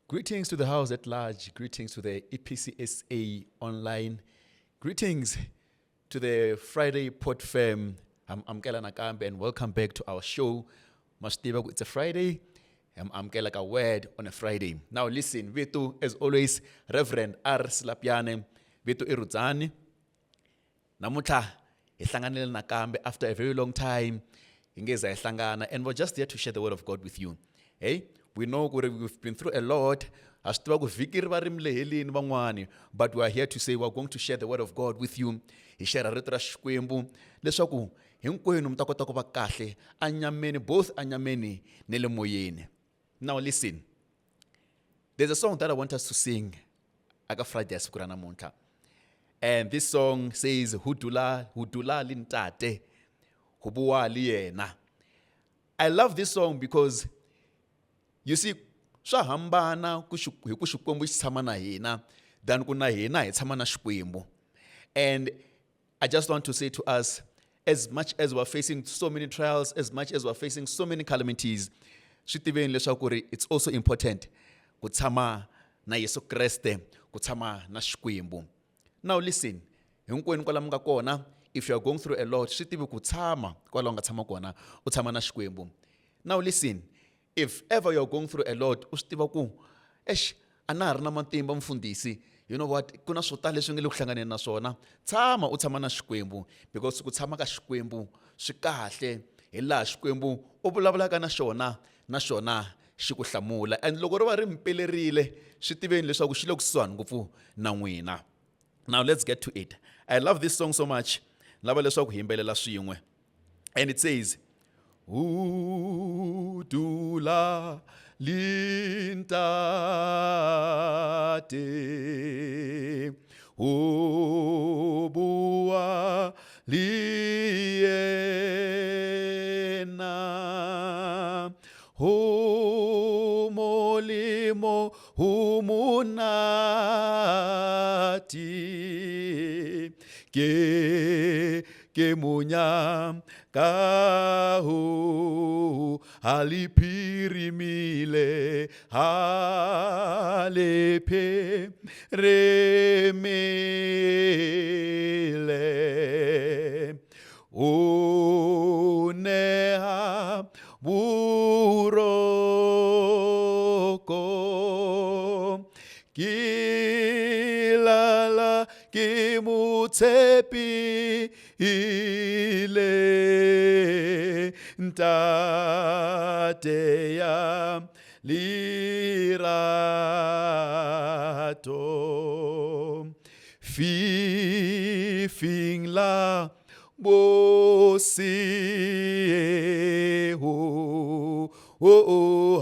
Greetings to the house at large. Greetings to the EPCSA online. Greetings to the Friday Port Fam. I'm Kela Nakambe and welcome back to our show. Mashtiba, it's a Friday. I'm like a word on a Friday. Now listen, Vitu, as always, Reverend R. Slapiane, Vitu Irudzani. Namuta, ihlanganele Nakambe after a very long time. Ingeza ihlangana, and we're just there to share the word of God with you. Hey, we know we've been through a lot. But we are here to say we're going to share the word of God with you. Hi share rito Xikwembu leswaku hinkwenu mi ta kota ku va kahle anyameni, both anyameni ne le moyeni. Now listen. There's a song that I want us to sing aka Friday siku ra namuntlha. And this song says hudula lintate hubuwa liyena. I love this song because you see swa hambana ku Xikwembu xi tshama na hina than ku na hina hi tshama na Xikwembu. And I just want to say to us, as much as we're facing so many trials, as much as we're facing so many calamities, swi tiveni leswaku it's also important ku tshama na Yesu Kreste, ku tshama na Xikwembu. Now listen, hinkwenu kwala mi nga kona, if you are going through a lot, swi tivi ku tshama kwala u nga tshama kona u tshama na Xikwembu. Now listen, if ever you're going through a lot, u swi tiva ku a na ha ri na matimba mfundhisi, you know what, ku na swo tala leswi nga le ku hlanganeni na swona, tshama u tshama na Xikwembu, because ku tshama ka Xikwembu swi kahle hi laha Xikwembu u vulavulaka na xona xi ku hlamula. And loko ri va ri mi pelerile, swi tiveni leswaku xi le kusuhani ngopfu na n'wina. Now let's get to it. I love this song so much. Lava leswaku hi yimbelela swin'we. And it says, Udula lintate ubuwa liena humolimo humunati ke munya kahu halipirimile halepe remile uneha buroko kilala kimutsepi ile ntate ya lirato fifingla bosihu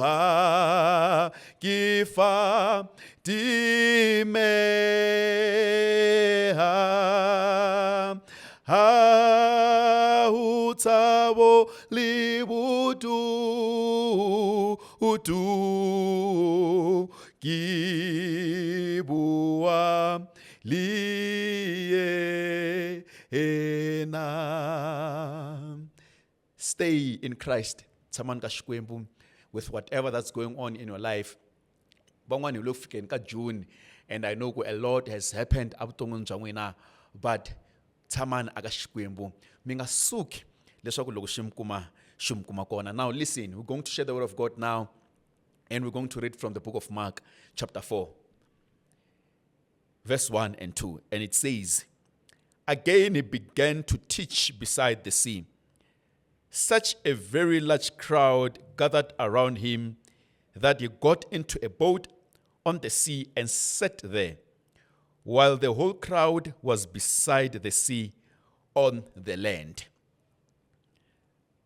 ha kifa timeha ha utabo libutu utu kibua liena. Stay in Christ. Tsaman ka Xikwembu with whatever that's going on in your life. Bangwani u lo fikeni ka June, and I know a lot has happened avuton'wini bya n'wina, but tsamani aka Xikwembu. Mi nga suki leswaku loko xi mi kuma kona. Now listen, we're going to share the word of God now, and we're going to read from the book of Mark chapter 4, verse 1 and 2. And it says, Again he began to teach beside the sea. Such a very large crowd gathered around him that he got into a boat on the sea and sat there, while the whole crowd was beside the sea on the land.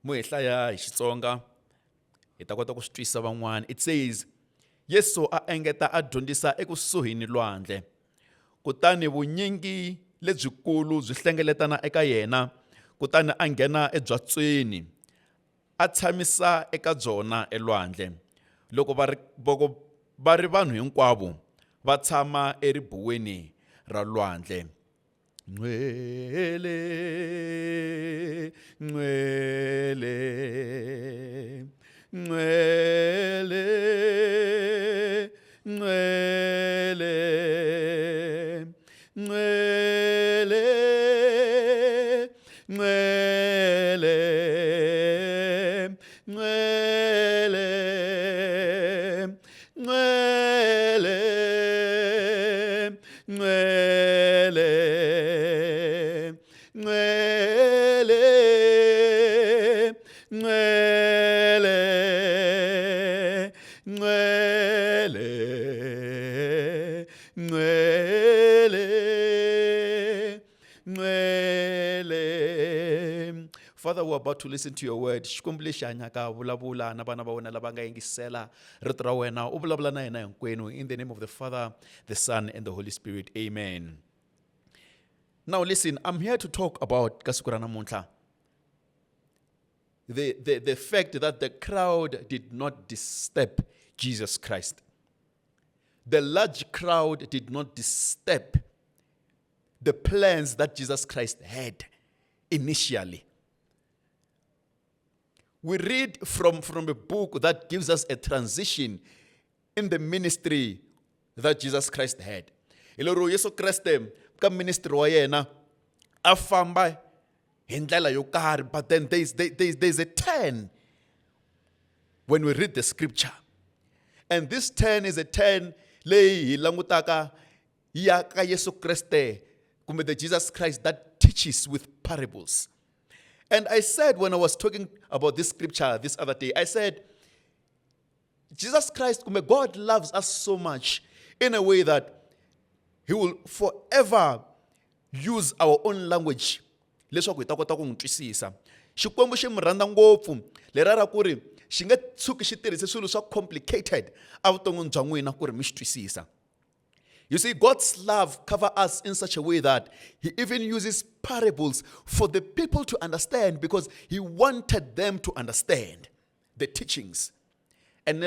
Mo hi hlaya hi Xitsonga hi ta kota ku swi twisisa van'wana. It says, Yesu a engeta a dyondzisa ekusuhi ni lwandle. Kutani vunyingi lebyikulu byi hlengeletana eka yena, kutani a nghena ebyatsweni, a tshamisa eka byona elwandle. Loko va ri vanhu hinkwavo va tshama eribuweni ra lwandle. Nwele, nwele, nwele, Ngcwele, ngcwele, ngcwele. Father, we're about to listen to your word. Xikwembu lexi hanyaka vulavula na vana va wena lava nga yingisela rito ra wena. U vulavula na hina hinkwenu. In the name of the Father, the Son, and the Holy Spirit. Amen. Now listen, I'm here to talk about ka siku ra namuntlha. The fact that the crowd did not disturb Jesus Christ. The large crowd did not disturb the plans that Jesus Christ had initially. We read from a book that gives us a transition in the ministry that Jesus Christ had. Iloro Yesu Kriste ka ministry wa yena a famba hi ndlela yo karhi, but then there's a turn when we read the scripture. And this turn is a turn leyi hi langutaka ya ka Yesu Kriste kumbe the Jesus Christ that teaches with parables. And I said when I was talking about this scripture this other day, I said, Jesus Christ, God loves us so much in a way that He will forever use our own language. Leswaku hi ta kota ku n'wi twisisa. Xikwembu xi mi rhandza ngopfu lera ra ku ri xi nge tshuki xi tirhise swilo swa complicated evuton'wini bya n'wina ku ri mi xi twisisa. You see, God's love covers us in such a way that He even uses parables for the people to understand because He wanted them to understand the teachings. And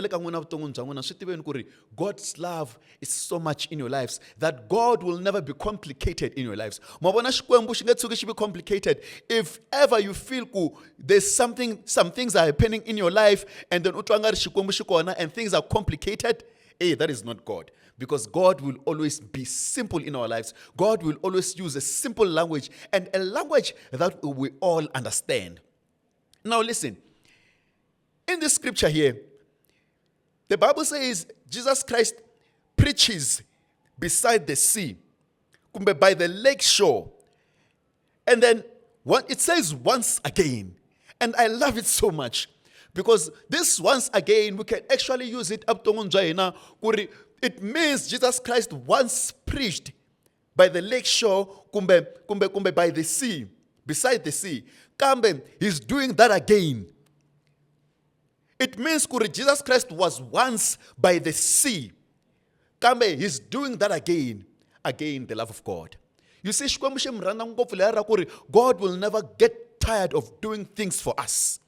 God's love is so much in your lives that God will never be complicated in your lives. Be complicated. If ever you feel there's some things are happening in your life and then and things are complicated, that is not God. Because God will always be simple in our lives. God will always use a simple language and a language that we all understand. Now listen, in this scripture here, the Bible says Jesus Christ preaches beside the sea, by the lake shore. And then it says once again. And I love it so much. Because this once again, we can actually use it up to it means Jesus Christ once preached by the lake shore, by the sea, beside the sea. He's doing that again. It means Jesus Christ was once by the sea. He's doing that again. Again, the love of God. You see, God will never get tired of doing things for us.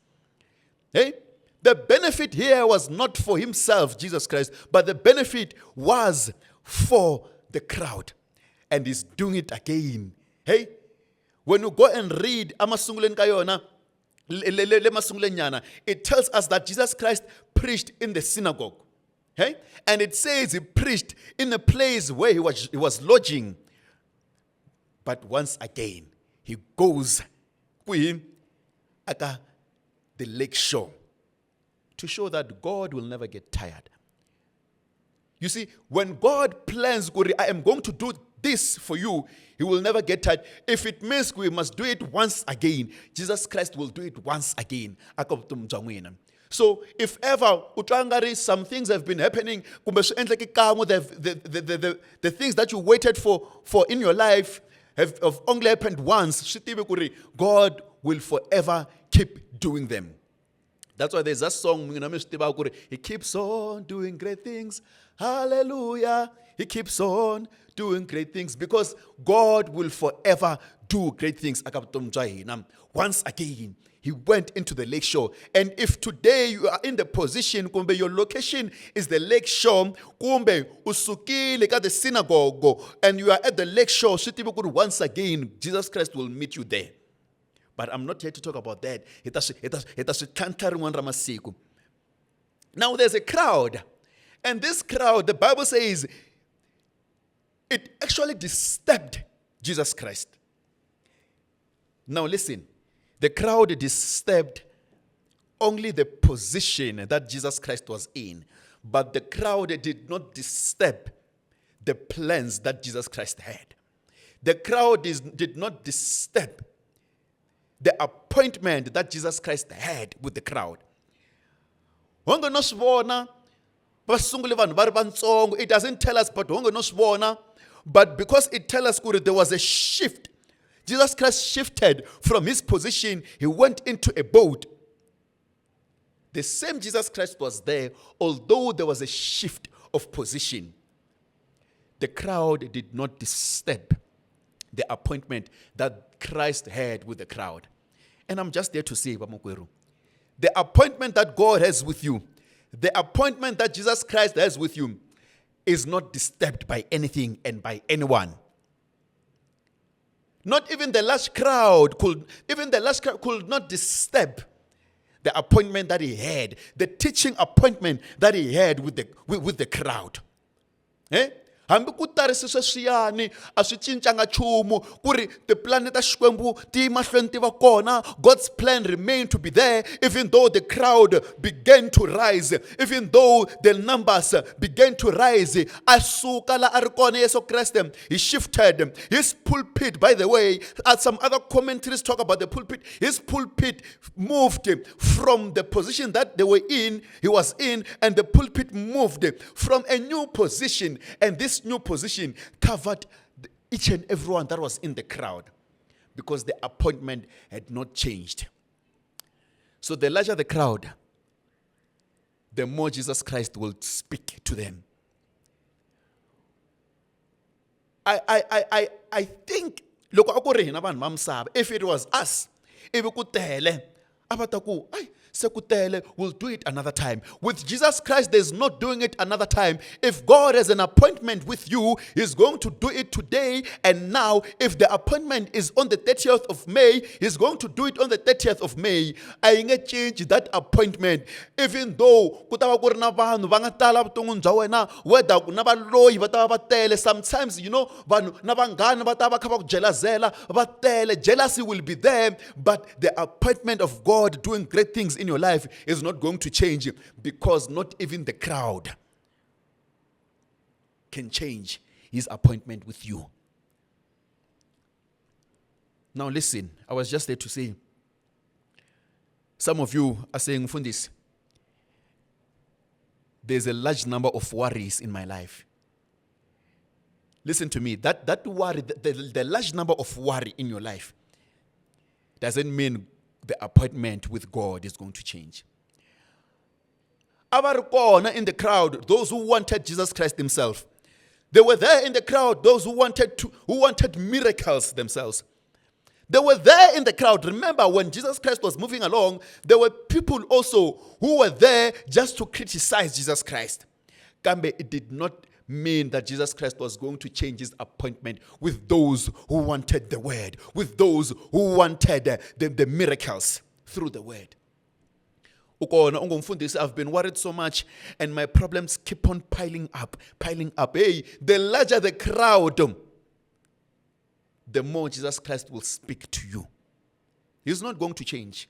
Hey? The benefit here was not for Himself, Jesus Christ, but the benefit was for the crowd. And He's doing it again. Hey? When you go and read Amasungulen Kayona, it tells us that Jesus Christ preached in the synagogue. Hey? And it says He preached in a place where he was lodging. But once again, He goes with the lake shore to show that God will never get tired. You see, when God plans, I am going to do this for you, He will never get tired. If it means we must do it once again, Jesus Christ will do it once again. So if ever some things have been happening, the things that you waited for in your life have only happened once, God will forever keep doing them. That's why there's a song, He keeps on doing great things. Hallelujah. He keeps on doing great things because God will forever do great things. Once again, He went into the lake shore. And if today you are in the position, your location is the lake shore, usukile ka the synagogue, and you are at the lake shore, once again, Jesus Christ will meet you there. But I'm not here to talk about that. Now there's a crowd. And this crowd, the Bible says, it actually disturbed Jesus Christ. Now listen, the crowd disturbed only the position that Jesus Christ was in. But the crowd did not disturb the plans that Jesus Christ had. The crowd did not disturb the appointment that Jesus Christ had with the crowd. It doesn't tell us, but because it tells us that there was a shift. Jesus Christ shifted from his position. He went into a boat. The same Jesus Christ was there, although there was a shift of position. The crowd did not disturb the appointment that Christ had with the crowd. And I'm just there to say, the appointment that God has with you, the appointment that Jesus Christ has with you, is not disturbed by anything and by anyone. Not even the large crowd could not disturb the appointment that he had, the teaching appointment that he had with the crowd. Hambi ku tarisiswe swiyani a swi cincanga chumu ku ri tipulani ta Xikwembu ti mahlweni ti va kona. God's plan remained to be there even though the crowd began to rise, even though the numbers began to rise. Asuka la a ri kona Yesu Kreste, he shifted his pulpit. By the way, as some other commentaries talk about the pulpit, his pulpit moved from the position that he was in, and the pulpit moved from a new position, and this new position covered each and everyone that was in the crowd because the appointment had not changed. So the larger the crowd, the more Jesus Christ will speak to them. I think, if it was us, if we could tell, we'll do it another time. With Jesus Christ, there's not doing it another time. If God has an appointment with you, he's going to do it today and now. If the appointment is on the 30th of May, he's going to do it on the 30th of May. I ain't change that appointment. Even though sometimes, jealousy will be there, but the appointment of God doing great things in your life is not going to change, because not even the crowd can change his appointment with you. Now listen, I was just there to say, some of you are saying, Fundis, there's a large number of worries in my life. Listen to me, that worry, the large number of worry in your life doesn't mean the appointment with God is going to change. In the crowd, those who wanted Jesus Christ himself. They were there in the crowd, those who wanted miracles themselves. They were there in the crowd. Remember, when Jesus Christ was moving along, there were people also who were there just to criticize Jesus Christ. It did not mean that Jesus Christ was going to change his appointment with those who wanted the word, with those who wanted the miracles through the word. I've been worried so much and my problems keep on piling up. Hey, the larger the crowd, the more Jesus Christ will speak to you. He's not going to change.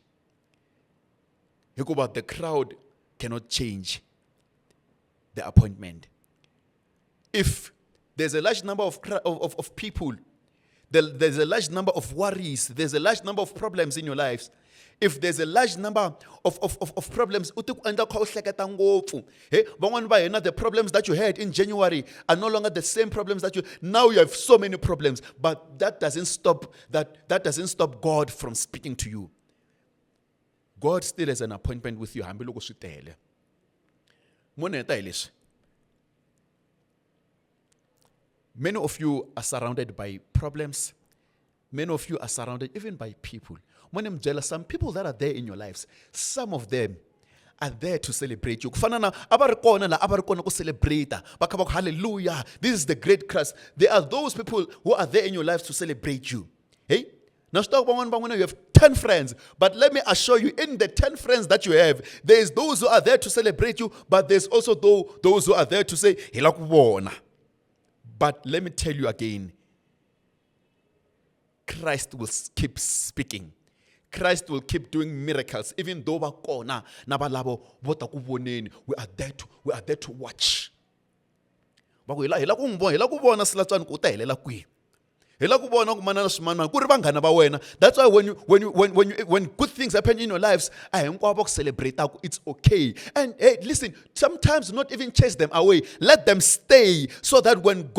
But the crowd cannot change the appointment. If there's a large number of people, there's a large number of worries, there's a large number of problems in your lives. If there's a large number of problems, the problems that you had in January are no longer the same problems that now you have so many problems, but that doesn't stop God from speaking to you. God still has an appointment with you. Many of you are surrounded by problems. Many of you are surrounded even by people. When I'm jealous, some people that are there in your lives, some of them are there to celebrate you. Hallelujah. This is the great Christ. There are those people who are there in your lives to celebrate you. Hey? Now stop you have 10 friends, but let me assure you, in the 10 friends that you have, there's those who are there to celebrate you, but there's also those who are there to say, but let me tell you again, Christ will keep speaking. Christ will keep doing miracles, even though we are there to watch. That's why when good things happen in your lives, celebrate, it's okay. And hey, listen, sometimes not even chase them away. Let them stay so that when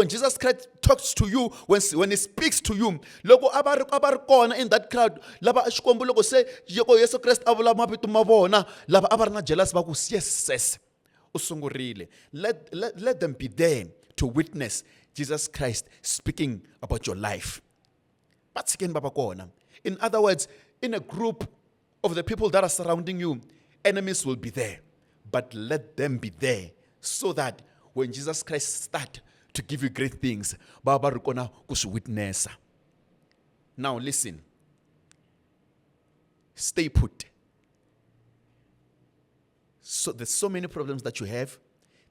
Jesus Christ talks to you, when he speaks to you, loko abari in that crowd, laba Xikwembu loko se Yesu Christ avula mavito ma vona, lava abari na jealous va ku yes, usungurile. Let them be there to witness Jesus Christ speaking about your life. In other words, in a group of the people that are surrounding you, enemies will be there. But let them be there so that when Jesus Christ starts to give you great things, witness. Now listen. Stay put. So there's so many problems that you have.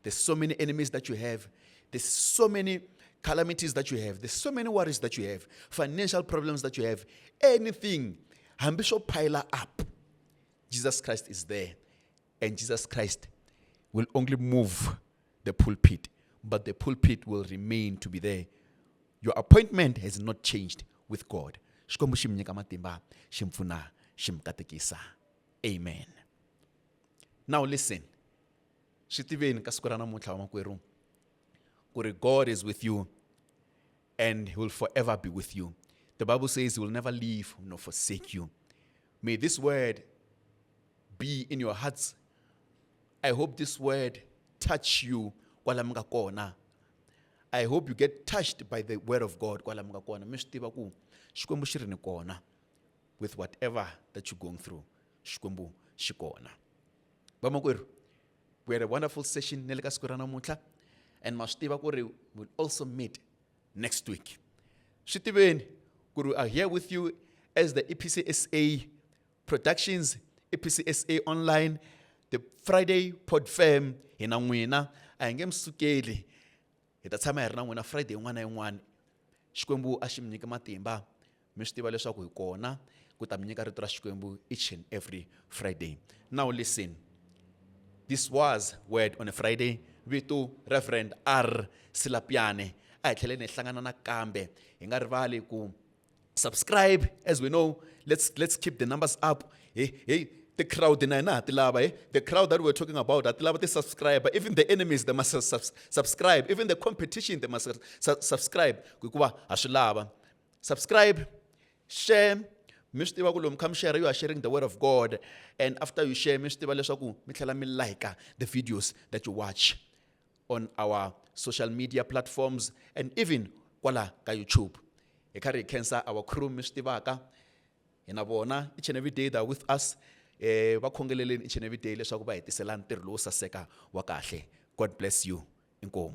There's so many enemies that you have. There's so many calamities that you have. There's so many worries that you have. Financial problems that you have. Anything. Ambition pile up. Jesus Christ is there. And Jesus Christ will only move the pulpit. But the pulpit will remain to be there. Your appointment has not changed with God. Amen. Now listen. God is with you and he will forever be with you. The Bible says he will never leave nor forsake you. May this word be in your hearts. I hope this word touch you. I hope you get touched by the word of God. With whatever that you're going through. We had a wonderful session. And we'll also meet next week. Guru are here with you as the EPCSA Productions, EPCSA Online, the Friday Pod Fam in Amwina. I am Sukeli. It's time I ran when a Friday 191. Shkwembu Ashim Nikamatimba. Mishtiba Leshaku Kona. Kutamnika Retrashkwembu each and every Friday. Now listen. This was Word on a Friday. Vitu Reverend R. Silapiane. I tell you, kambe. Ingarvali ku subscribe. As we know, let's keep the numbers up. The crowd the crowd that we're talking about, they subscribe. Even the enemies, they must subscribe. Even the competition, they must subscribe. Subscribe, share. Come share, you are sharing the word of God. And after you share, like the videos that you watch on our social media platforms and even kwala ka YouTube. Ekari cancer our crew Mr. Each and every day they're with us. Each and every day. God bless you. Inkomo.